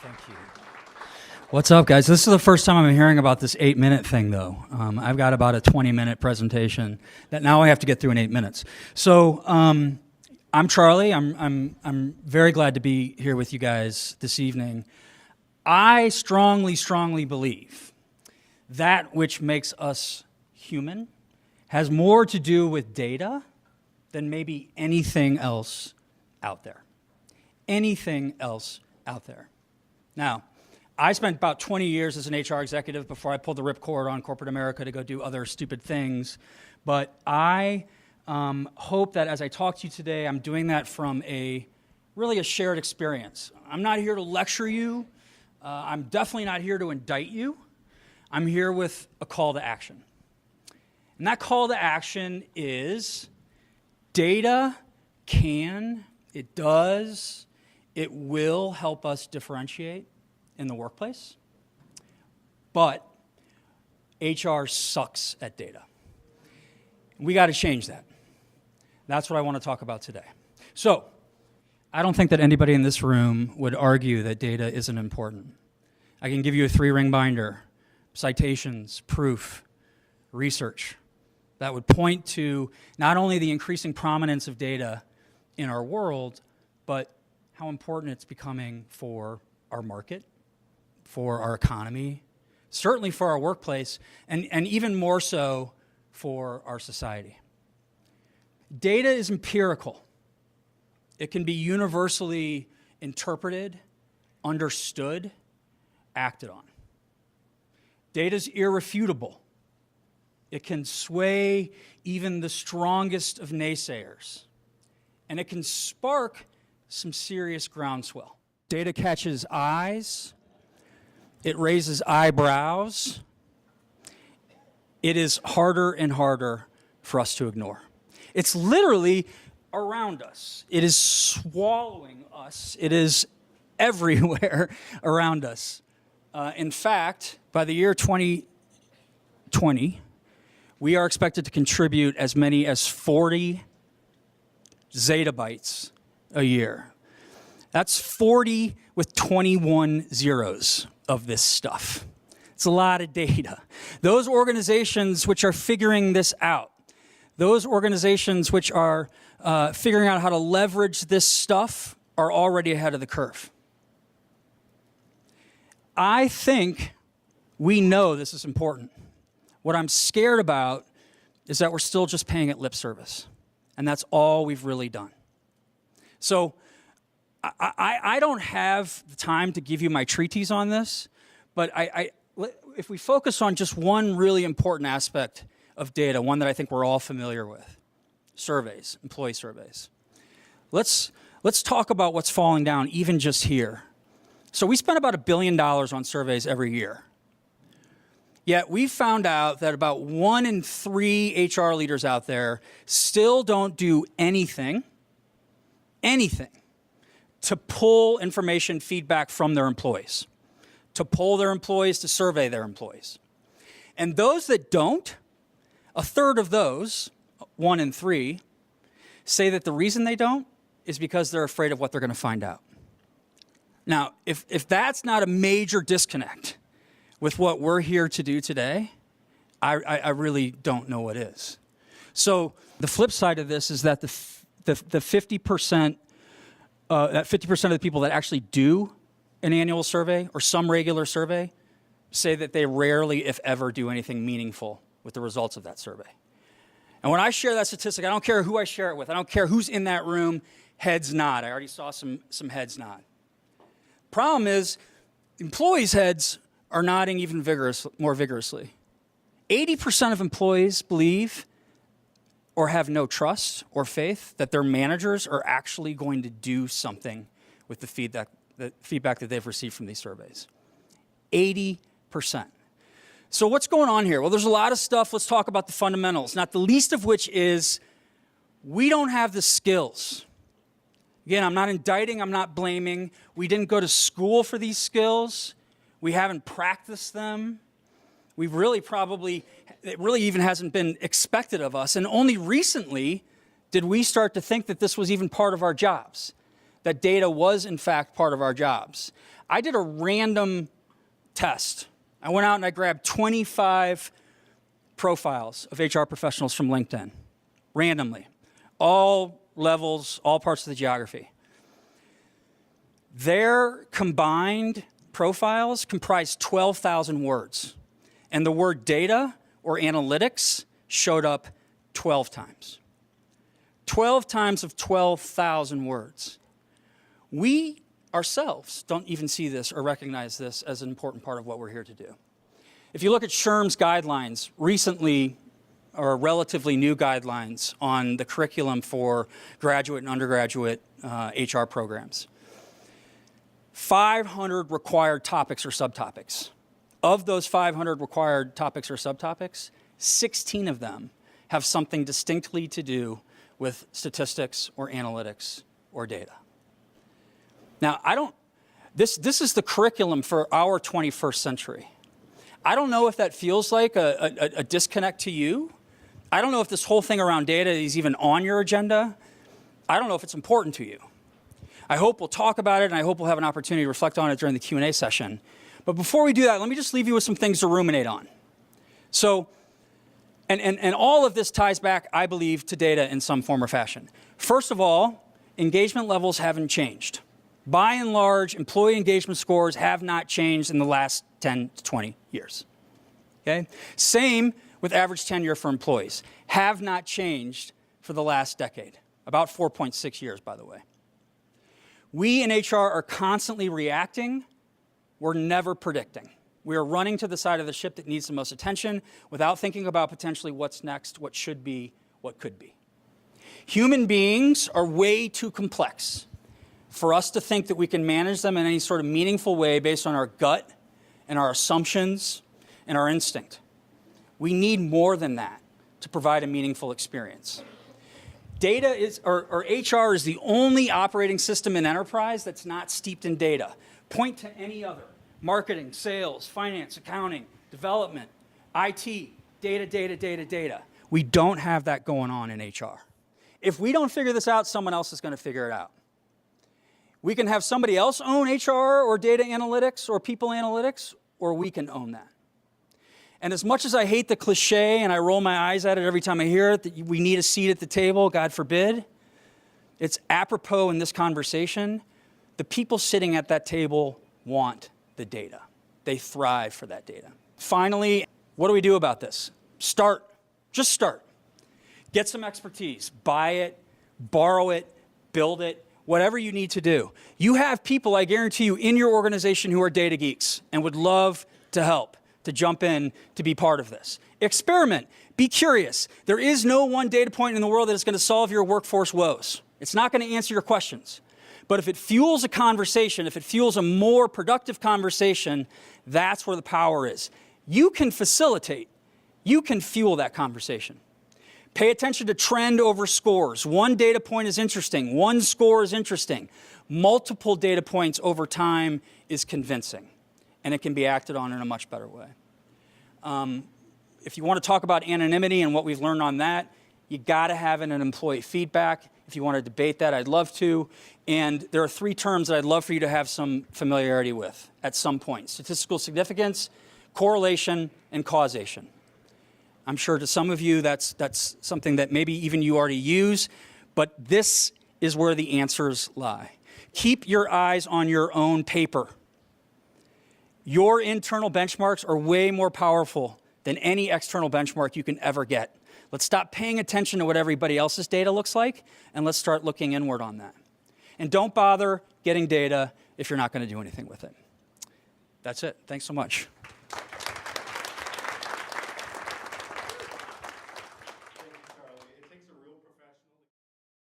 Thank you. What's up, guys? This is the first time I'm hearing about this 8-minute thing, though. I've got about a 20-minute presentation that now I have to get through in 8 minutes. So I'm Charlie. I'm very glad to be here with you guys this evening. I strongly believe that which makes us human has more to do with data than maybe anything else out there. Anything else out there. Now, I spent about 20 years as an HR executive before I pulled the ripcord on corporate America to go do other stupid things. But I hope that as I talk to you today, I'm doing that from really a shared experience. I'm not here to lecture you. I'm definitely not here to indict you. I'm here with a call to action. And that call to action is data it will help us differentiate in the workplace, but HR sucks at data. We got to change that. That's what I want to talk about today. So, I don't think that anybody in this room would argue that data isn't important. I can give you a 3-ring binder, citations, proof, research that would point to not only the increasing prominence of data in our world, but how important it's becoming for our market, for our economy, certainly for our workplace, and even more so for our society. Data is empirical. It can be universally interpreted, understood, acted on. Data is irrefutable. It can sway even the strongest of naysayers, and it can spark some serious groundswell. Data catches eyes. It raises eyebrows. It is harder and harder for us to ignore. It's literally around us. It is swallowing us. It is everywhere around us. In fact, by the year 2020, we are expected to contribute as many as 40 zettabytes a year. That's 40 with 21 zeros of this stuff. It's a lot of data. Those organizations which are figuring this out, those organizations which are figuring out how to leverage this stuff are already ahead of the curve. I think we know this is important. What I'm scared about is that we're still just paying it lip service, and that's all we've really done. So I don't have the time to give you my treatise on this, but if we focus on just one really important aspect of data, one that I think we're all familiar with, surveys, employee surveys. Let's talk about what's falling down even just here. So we spend about $1 billion on surveys every year. Yet we found out that about 1 in 3 HR leaders out there still don't do anything to pull information, feedback from their employees, to poll their employees, to survey their employees. And those that don't, a third of those, 1 in 3, say that the reason they don't is because they're afraid of what they're going to find out. Now, if that's not a major disconnect with what we're here to do today, I really don't know what is. So the flip side of this is that the 50%, that 50% of the people that actually do an annual survey or some regular survey say that they rarely, if ever, do anything meaningful with the results of that survey. And when I share that statistic, I don't care who I share it with. I don't care who's in that room, heads nod. I already saw some heads nod. Problem is, employees' heads are nodding even more vigorously. 80% of employees believe or have no trust or faith that their managers are actually going to do something with the feedback that they've received from these surveys. 80%. So what's going on here? Well, there's a lot of stuff. Let's talk about the fundamentals, not the least of which is we don't have the skills. Again, I'm not indicting, I'm not blaming. We didn't go to school for these skills. We haven't practiced them. It really even hasn't been expected of us. And only recently did we start to think that this was even part of our jobs, that data was in fact part of our jobs. I did a random test. I went out and I grabbed 25 profiles of HR professionals from LinkedIn, randomly, all levels, all parts of the geography. Their combined profiles comprised 12,000 words, and the word data or analytics showed up 12 times. 12 times of 12,000 words. We ourselves don't even see this or recognize this as an important part of what we're here to do. If you look at SHRM's guidelines, recently, or relatively new guidelines on the curriculum for graduate and undergraduate HR programs, 500 required topics or subtopics. Of those 500 required topics or subtopics, 16 of them have something distinctly to do with statistics or analytics or data. Now, this is the curriculum for our 21st century. I don't know if that feels like a disconnect to you. I don't know if this whole thing around data is even on your agenda. I don't know if it's important to you. I hope we'll talk about it, and I hope we'll have an opportunity to reflect on it during the Q&A session. But before we do that, let me just leave you with some things to ruminate on. So, and all of this ties back, I believe, to data in some form or fashion. First of all, engagement levels haven't changed. By and large, employee engagement scores have not changed in the last 10 to 20 years. Okay? Same with average tenure for employees. Have not changed for the last decade. About 4.6 years, by the way. We in HR are constantly reacting. We're never predicting. We are running to the side of the ship that needs the most attention without thinking about potentially what's next, what should be, what could be. Human beings are way too complex for us to think that we can manage them in any sort of meaningful way based on our gut and our assumptions and our instinct. We need more than that to provide a meaningful experience. Data is, or HR is the only operating system in enterprise that's not steeped in data. Point to any other. Marketing, sales, finance, accounting, development, IT, data. We don't have that going on in HR. If we don't figure this out, someone else is going to figure it out. We can have somebody else own HR or data analytics or people analytics, or we can own that. And as much as I hate the cliche and I roll my eyes at it every time I hear it, that we need a seat at the table, God forbid, it's apropos in this conversation. The people sitting at that table want the data. They thrive for that data. Finally, what do we do about this? Start. Just start. Get some expertise. Buy it, borrow it, build it, whatever you need to do. You have people, I guarantee you, in your organization who are data geeks and would love to help, to jump in, to be part of this. Experiment. Be curious. There is no one data point in the world that is going to solve your workforce woes. It's not going to answer your questions. But if it fuels a conversation, if it fuels a more productive conversation, that's where the power is. You can facilitate. You can fuel that conversation. Pay attention to trend over scores. One data point is interesting. One score is interesting. Multiple data points over time is convincing, and it can be acted on in a much better way. If you want to talk about anonymity and what we've learned on that, you got to have an employee feedback. If you want to debate that, I'd love to. And there are 3 terms that I'd love for you to have some familiarity with at some point: statistical significance, correlation, and causation. I'm sure to some of you that's something that maybe even you already use, but this is where the answers lie. Keep your eyes on your own paper. Your internal benchmarks are way more powerful than any external benchmark you can ever get. Let's stop paying attention to what everybody else's data looks like, and let's start looking inward on that. And don't bother getting data if you're not going to do anything with it. That's it. Thanks so much.